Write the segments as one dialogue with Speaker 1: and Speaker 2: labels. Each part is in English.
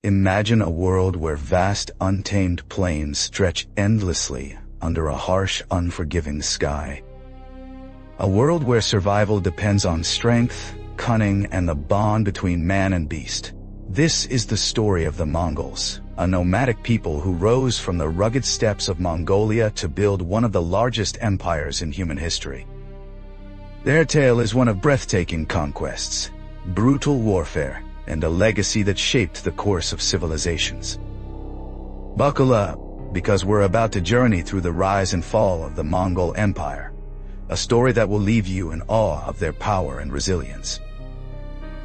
Speaker 1: Imagine a world where vast, untamed plains stretch endlessly under a harsh, unforgiving sky. A world where survival depends on strength, cunning, and the bond between man and beast. This is the story of the Mongols, a nomadic people who rose from the rugged steppes of Mongolia to build one of the largest empires in human history. Their tale is one of breathtaking conquests, brutal warfare, and a legacy that shaped the course of civilizations. Buckle up, because we're about to journey through the rise and fall of the Mongol Empire, a story that will leave you in awe of their power and resilience.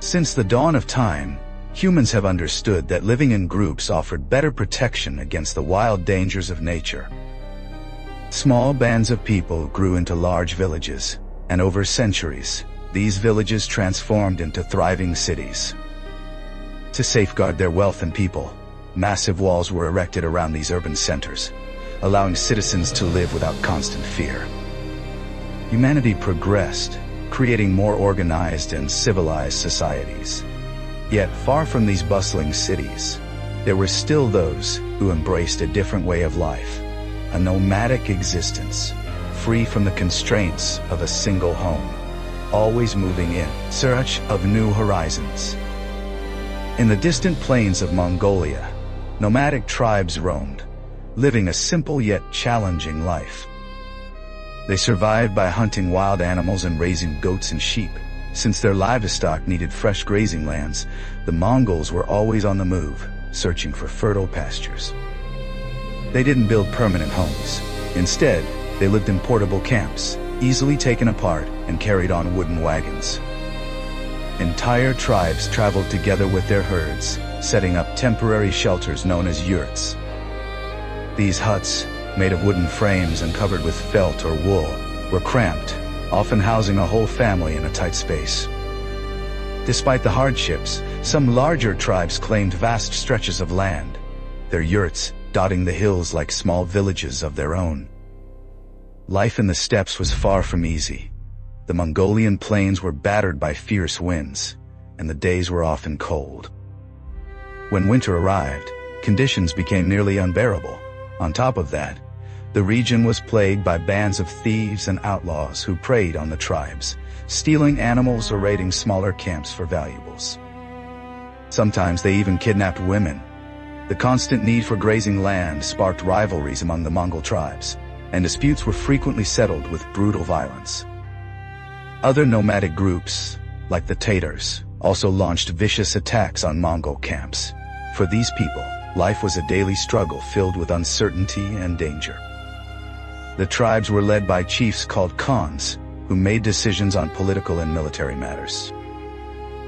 Speaker 1: Since the dawn of time, humans have understood that living in groups offered better protection against the wild dangers of nature. Small bands of people grew into large villages, and over centuries, these villages transformed into thriving cities. To safeguard their wealth and people, massive walls were erected around these urban centers, allowing citizens to live without constant fear. Humanity progressed, creating more organized and civilized societies. Yet, far from these bustling cities, there were still those who embraced a different way of life, a nomadic existence, free from the constraints of a single home, always moving in search of new horizons. In the distant plains of Mongolia, nomadic tribes roamed, living a simple yet challenging life. They survived by hunting wild animals and raising goats and sheep. Since their livestock needed fresh grazing lands, the Mongols were always on the move, searching for fertile pastures. They didn't build permanent homes. Instead, they lived in portable camps, easily taken apart and carried on wooden wagons. Entire tribes traveled together with their herds, setting up temporary shelters known as yurts. These huts, made of wooden frames and covered with felt or wool, were cramped, often housing a whole family in a tight space. Despite the hardships, some larger tribes claimed vast stretches of land, their yurts dotting the hills like small villages of their own. Life in the steppes was far from easy. The Mongolian plains were battered by fierce winds, and the days were often cold. When winter arrived, conditions became nearly unbearable. On top of that, the region was plagued by bands of thieves and outlaws who preyed on the tribes, stealing animals or raiding smaller camps for valuables. Sometimes they even kidnapped women. The constant need for grazing land sparked rivalries among the Mongol tribes, and disputes were frequently settled with brutal violence. Other nomadic groups, like the Tatars, also launched vicious attacks on Mongol camps. For these people, life was a daily struggle filled with uncertainty and danger. The tribes were led by chiefs called Khans, who made decisions on political and military matters.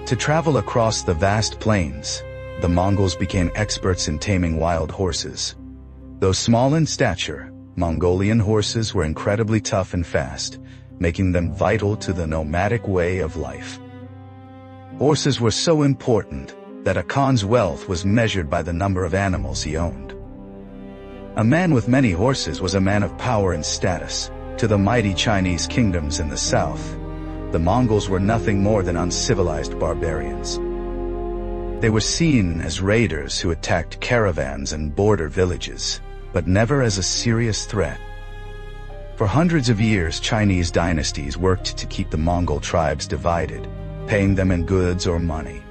Speaker 1: To travel across the vast plains, the Mongols became experts in taming wild horses. Though small in stature, Mongolian horses were incredibly tough and fast, making them vital to the nomadic way of life. Horses were so important that a Khan's wealth was measured by the number of animals he owned. A man with many horses was a man of power and status. To the mighty Chinese kingdoms in the south, the Mongols were nothing more than uncivilized barbarians. They were seen as raiders who attacked caravans and border villages, but never as a serious threat. For hundreds of years, Chinese dynasties worked to keep the Mongol tribes divided, paying them in goods or money,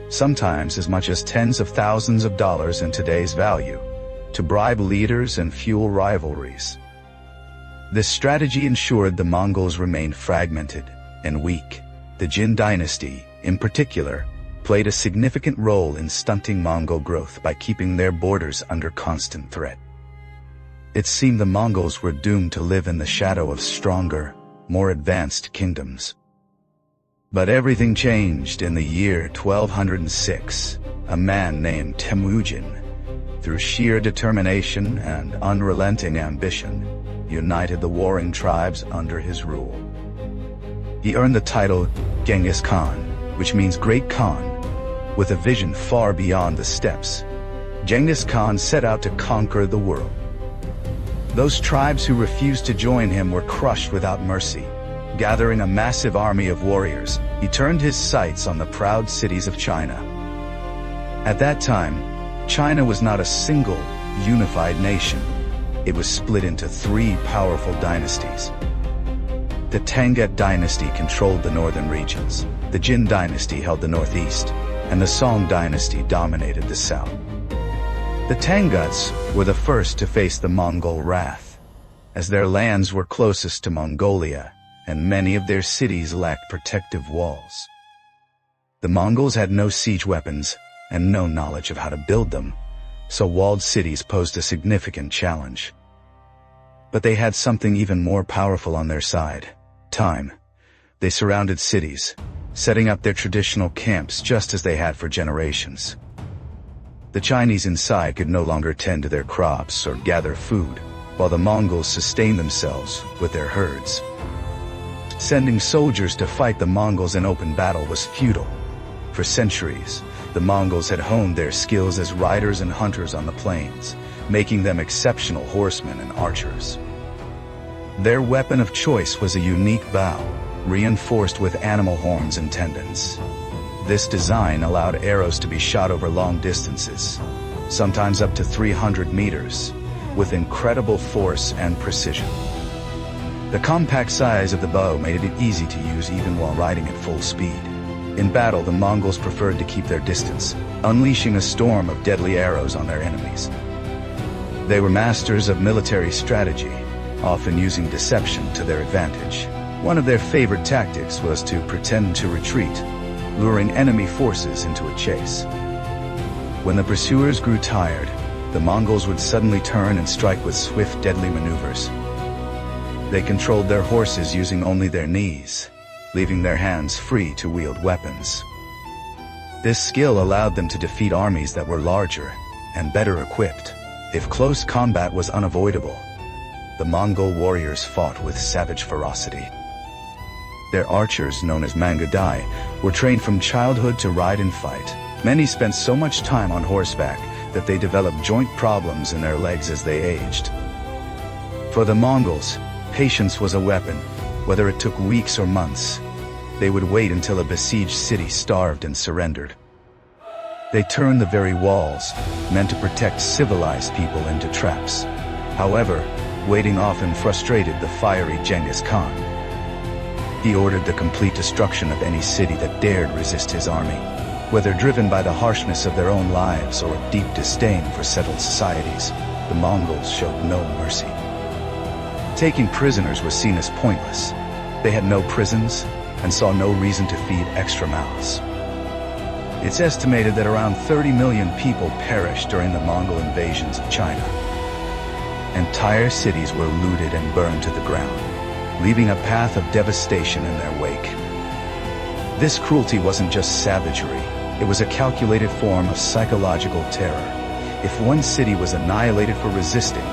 Speaker 1: sometimes as much as tens of thousands of dollars in today's value, to bribe leaders and fuel rivalries. This strategy ensured the Mongols remained fragmented and weak. The Jin dynasty, in particular, played a significant role in stunting Mongol growth by keeping their borders under constant threat. It seemed the Mongols were doomed to live in the shadow of stronger, more advanced kingdoms. But everything changed in the year 1206. A man named Temujin, through sheer determination and unrelenting ambition, united the warring tribes under his rule. He earned the title Genghis Khan, which means Great Khan, with a vision far beyond the steppes. Genghis Khan set out to conquer the world. Those tribes who refused to join him were crushed without mercy. Gathering a massive army of warriors, he turned his sights on the proud cities of China. At that time, China was not a single, unified nation. It was split into three powerful dynasties. The Tangut dynasty controlled the northern regions, the Jin dynasty held the northeast, and the Song dynasty dominated the south. The Tanguts were the first to face the Mongol wrath, as their lands were closest to Mongolia, and many of their cities lacked protective walls. The Mongols had no siege weapons and no knowledge of how to build them, so walled cities posed a significant challenge. But they had something even more powerful on their side: time. They surrounded cities, setting up their traditional camps just as they had for generations. The Chinese inside could no longer tend to their crops or gather food, while the Mongols sustained themselves with their herds. Sending soldiers to fight the Mongols in open battle was futile. For centuries, the Mongols had honed their skills as riders and hunters on the plains, making them exceptional horsemen and archers. Their weapon of choice was a unique bow, reinforced with animal horns and tendons. This design allowed arrows to be shot over long distances, sometimes up to 300 meters, with incredible force and precision. The compact size of the bow made it easy to use even while riding at full speed. In battle, the Mongols preferred to keep their distance, unleashing a storm of deadly arrows on their enemies. They were masters of military strategy, often using deception to their advantage. One of their favorite tactics was to pretend to retreat, luring enemy forces into a chase. When the pursuers grew tired, the Mongols would suddenly turn and strike with swift, deadly maneuvers. They controlled their horses using only their knees, leaving their hands free to wield weapons. This skill allowed them to defeat armies that were larger and better equipped. If close combat was unavoidable, the Mongol warriors fought with savage ferocity. Their archers, known as Mangadai, were trained from childhood to ride and fight. Many spent so much time on horseback that they developed joint problems in their legs as they aged. For the Mongols, patience was a weapon. Whether it took weeks or months, they would wait until a besieged city starved and surrendered. They turned the very walls, meant to protect civilized people, into traps. However, waiting often frustrated the fiery Genghis Khan. He ordered the complete destruction of any city that dared resist his army. Whether driven by the harshness of their own lives or a deep disdain for settled societies, the Mongols showed no mercy. Taking prisoners was seen as pointless. They had no prisons and saw no reason to feed extra mouths. It's estimated that around 30 million people perished during the Mongol invasions of China. Entire cities were looted and burned to the ground, leaving a path of devastation in their wake. This cruelty wasn't just savagery, it was a calculated form of psychological terror. If one city was annihilated for resisting,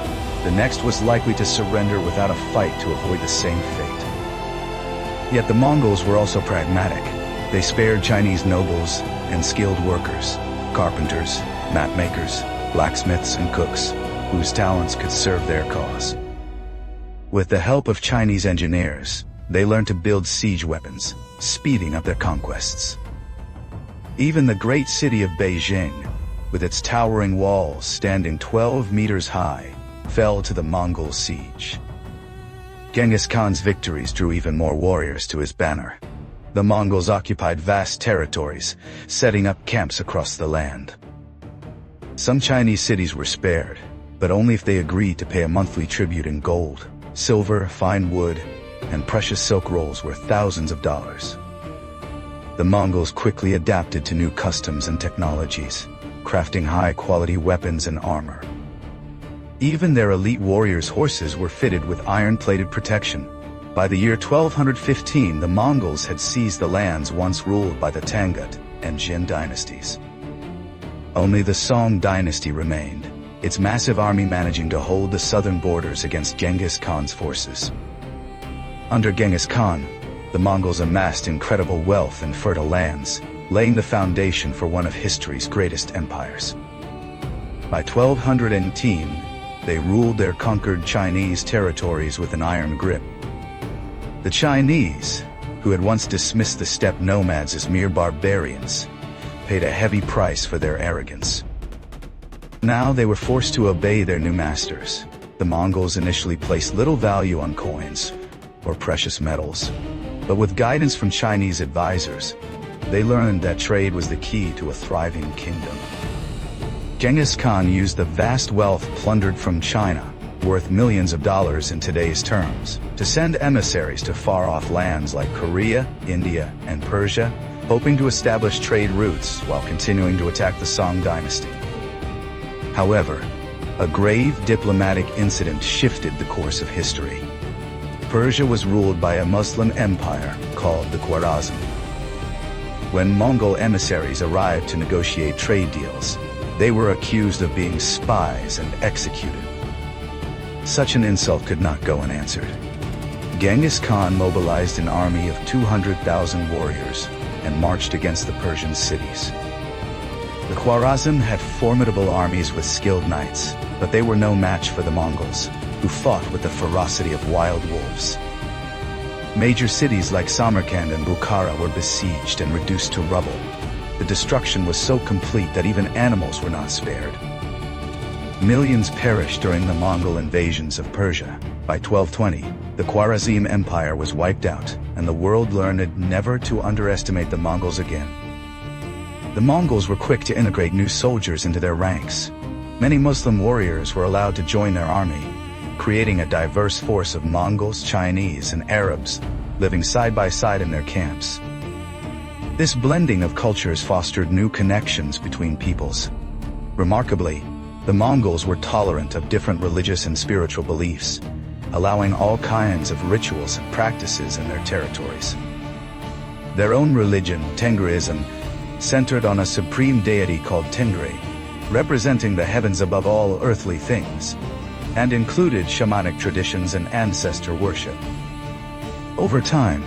Speaker 1: the next was likely to surrender without a fight to avoid the same fate. Yet the Mongols were also pragmatic. They spared Chinese nobles and skilled workers, carpenters, mapmakers, blacksmiths, and cooks, whose talents could serve their cause. With the help of Chinese engineers, they learned to build siege weapons, speeding up their conquests. Even the great city of Beijing, with its towering walls standing 12 meters high, fell to the Mongol siege. Genghis Khan's victories drew even more warriors to his banner. The Mongols occupied vast territories, setting up camps across the land. Some Chinese cities were spared, but only if they agreed to pay a monthly tribute in gold, silver, fine wood, and precious silk rolls worth thousands of dollars. The Mongols quickly adapted to new customs and technologies, crafting high-quality weapons and armor. Even their elite warriors' horses were fitted with iron-plated protection. By the year 1215, the Mongols had seized the lands once ruled by the Tangut and Jin dynasties. Only the Song dynasty remained, its massive army managing to hold the southern borders against Genghis Khan's forces. Under Genghis Khan, the Mongols amassed incredible wealth and fertile lands, laying the foundation for one of history's greatest empires. By 1218, they ruled their conquered Chinese territories with an iron grip. The Chinese, who had once dismissed the steppe nomads as mere barbarians, paid a heavy price for their arrogance. Now they were forced to obey their new masters. The Mongols initially placed little value on coins or precious metals, but with guidance from Chinese advisors, they learned that trade was the key to a thriving kingdom. Genghis Khan used the vast wealth plundered from China, worth millions of dollars in today's terms, to send emissaries to far-off lands like Korea, India, and Persia, hoping to establish trade routes while continuing to attack the Song dynasty. However, a grave diplomatic incident shifted the course of history. Persia was ruled by a Muslim empire called the Khwarezm. When Mongol emissaries arrived to negotiate trade deals, they were accused of being spies and executed. Such an insult could not go unanswered. Genghis Khan mobilized an army of 200,000 warriors and marched against the Persian cities. The Khwarezm had formidable armies with skilled knights, but they were no match for the Mongols, who fought with the ferocity of wild wolves. Major cities like Samarkand and Bukhara were besieged and reduced to rubble. The destruction was so complete that even animals were not spared. Millions perished during the Mongol invasions of Persia. By 1220, the Khwarezm Empire was wiped out, and the world learned never to underestimate the Mongols again. The Mongols were quick to integrate new soldiers into their ranks. Many Muslim warriors were allowed to join their army, creating a diverse force of Mongols, Chinese, and Arabs living side by side in their camps. This blending of cultures fostered new connections between peoples. Remarkably, the Mongols were tolerant of different religious and spiritual beliefs, allowing all kinds of rituals and practices in their territories. Their own religion, Tengrism, centered on a supreme deity called Tengri, representing the heavens above all earthly things, and included shamanic traditions and ancestor worship. Over time,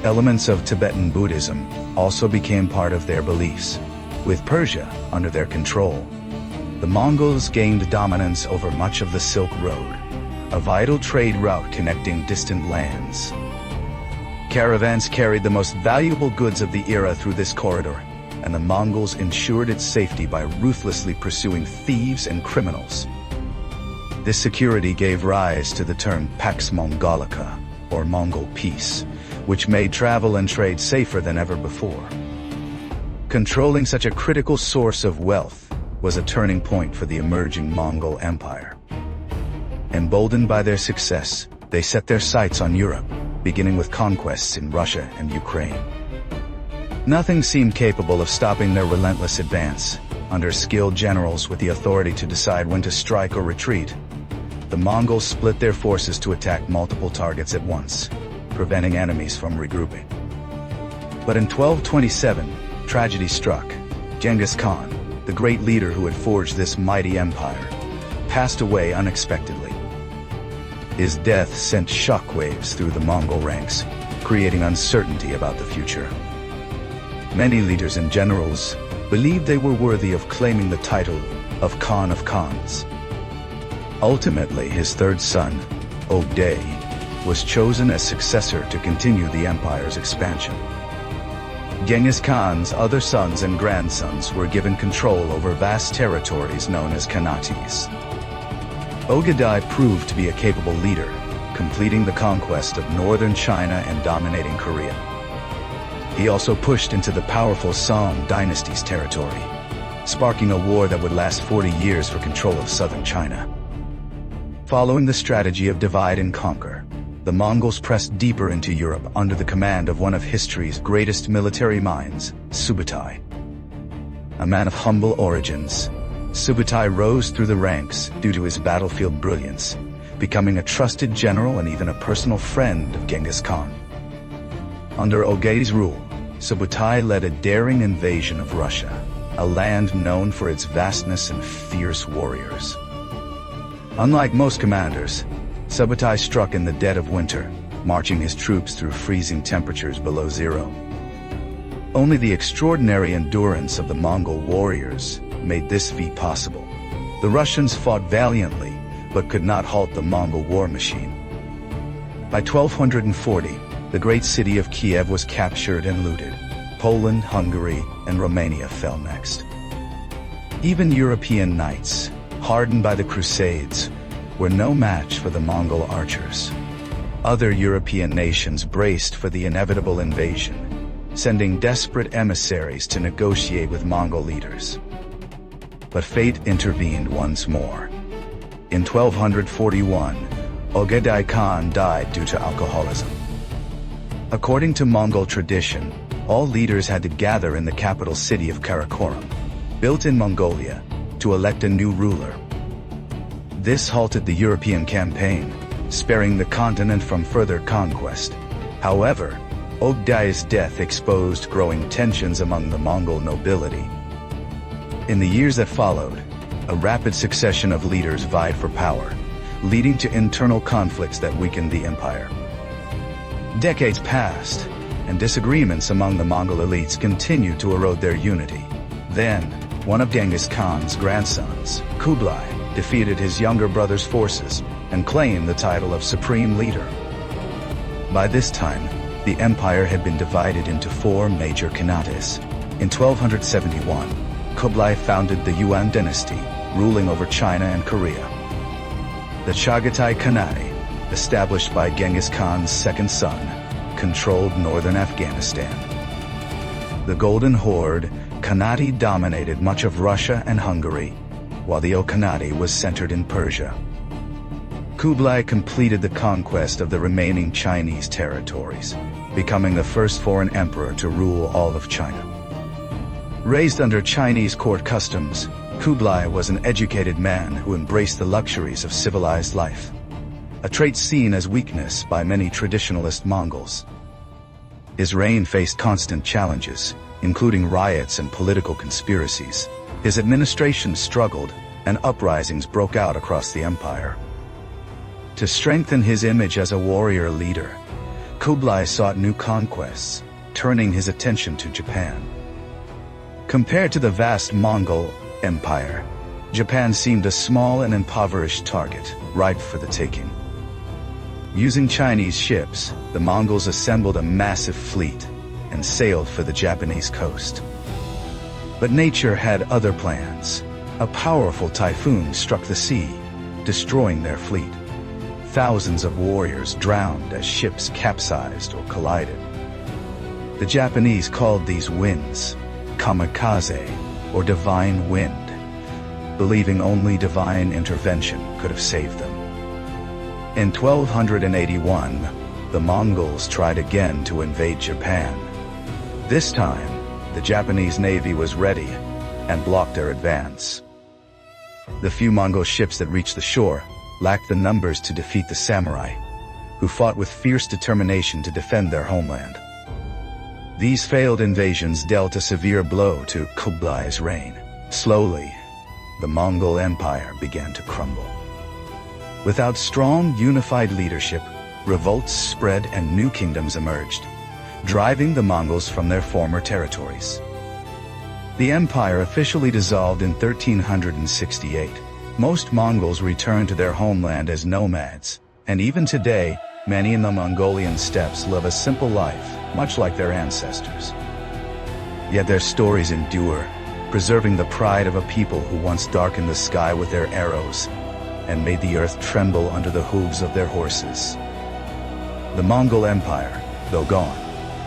Speaker 1: elements of Tibetan Buddhism also became part of their beliefs. With Persia under their control, the Mongols gained dominance over much of the Silk Road, a vital trade route connecting distant lands. Caravans carried the most valuable goods of the era through this corridor, and the Mongols ensured its safety by ruthlessly pursuing thieves and criminals. This security gave rise to the term Pax Mongolica, or Mongol peace, which made travel and trade safer than ever before. Controlling such a critical source of wealth was a turning point for the emerging Mongol Empire. Emboldened by their success, they set their sights on Europe, beginning with conquests in Russia and Ukraine. Nothing seemed capable of stopping their relentless advance. Under skilled generals with the authority to decide when to strike or retreat, the Mongols split their forces to attack multiple targets at once, preventing enemies from regrouping. But in 1227, tragedy struck. Genghis Khan, the great leader who had forged this mighty empire, passed away unexpectedly. His death sent shockwaves through the Mongol ranks, creating uncertainty about the future. Many leaders and generals believed they were worthy of claiming the title of Khan of Khans. Ultimately, his third son, Ogday, was chosen as successor to continue the empire's expansion. Genghis Khan's other sons and grandsons were given control over vast territories known as Khanates. Ogedai proved to be a capable leader, completing the conquest of northern China and dominating Korea. He also pushed into the powerful Song dynasty's territory, sparking a war that would last 40 years for control of southern China. Following the strategy of divide and conquer, the Mongols pressed deeper into Europe under the command of one of history's greatest military minds, Subutai. A man of humble origins, Subutai rose through the ranks due to his battlefield brilliance, becoming a trusted general and even a personal friend of Genghis Khan. Under Ogedai's rule, Subutai led a daring invasion of Russia, a land known for its vastness and fierce warriors. Unlike most commanders, Subutai struck in the dead of winter, marching his troops through freezing temperatures below zero. Only the extraordinary endurance of the Mongol warriors made this feat possible. The Russians fought valiantly, but could not halt the Mongol war machine. By 1240, the great city of Kiev was captured and looted. Poland, Hungary, and Romania fell next. Even European knights, hardened by the Crusades, were no match for the Mongol archers. Other European nations braced for the inevitable invasion, sending desperate emissaries to negotiate with Mongol leaders. But fate intervened once more. In 1241, Genghis Khan died due to alcoholism. According to Mongol tradition, all leaders had to gather in the capital city of Karakorum, built in Mongolia, to elect a new ruler. This halted the European campaign, sparing the continent from further conquest. However, Ogdai's death exposed growing tensions among the Mongol nobility. In the years that followed, a rapid succession of leaders vied for power, leading to internal conflicts that weakened the empire. Decades passed, and disagreements among the Mongol elites continued to erode their unity. Then, one of Genghis Khan's grandsons, Kublai, defeated his younger brother's forces and claimed the title of supreme leader. By this time, the empire had been divided into 4 major khanates. In 1271, Kublai founded the Yuan dynasty, ruling over China and Korea. The Chagatai Khanate, established by Genghis Khan's second son, controlled northern Afghanistan. The Golden Horde Khanate dominated much of Russia and Hungary, while the Khanate was centered in Persia. Kublai completed the conquest of the remaining Chinese territories, becoming the first foreign emperor to rule all of China. Raised under Chinese court customs, Kublai was an educated man who embraced the luxuries of civilized life, a trait seen as weakness by many traditionalist Mongols. His reign faced constant challenges, including riots and political conspiracies. His administration struggled, and uprisings broke out across the empire. To strengthen his image as a warrior leader, Kublai sought new conquests, turning his attention to Japan. Compared to the vast Mongol Empire, Japan seemed a small and impoverished target, ripe for the taking. Using Chinese ships, the Mongols assembled a massive fleet and sailed for the Japanese coast. But nature had other plans. A powerful typhoon struck the sea, destroying their fleet. Thousands of warriors drowned as ships capsized or collided. The Japanese called these winds kamikaze, or divine wind, believing only divine intervention could have saved them. In 1281, the Mongols tried again to invade Japan. This time, the Japanese navy was ready and blocked their advance. The few Mongol ships that reached the shore lacked the numbers to defeat the samurai, who fought with fierce determination to defend their homeland. These failed invasions dealt a severe blow to Kublai's reign. Slowly, the Mongol Empire began to crumble. Without strong, unified leadership, revolts spread and new kingdoms emerged, driving the Mongols from their former territories. The empire officially dissolved in 1368. Most Mongols returned to their homeland as nomads, and even today, many in the Mongolian steppes live a simple life, much like their ancestors. Yet their stories endure, preserving the pride of a people who once darkened the sky with their arrows and made the earth tremble under the hooves of their horses. The Mongol Empire, though gone,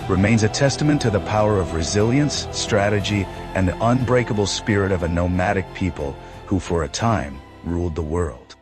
Speaker 1: remains a testament to the power of resilience, strategy, and the unbreakable spirit of a nomadic people who for a time ruled the world.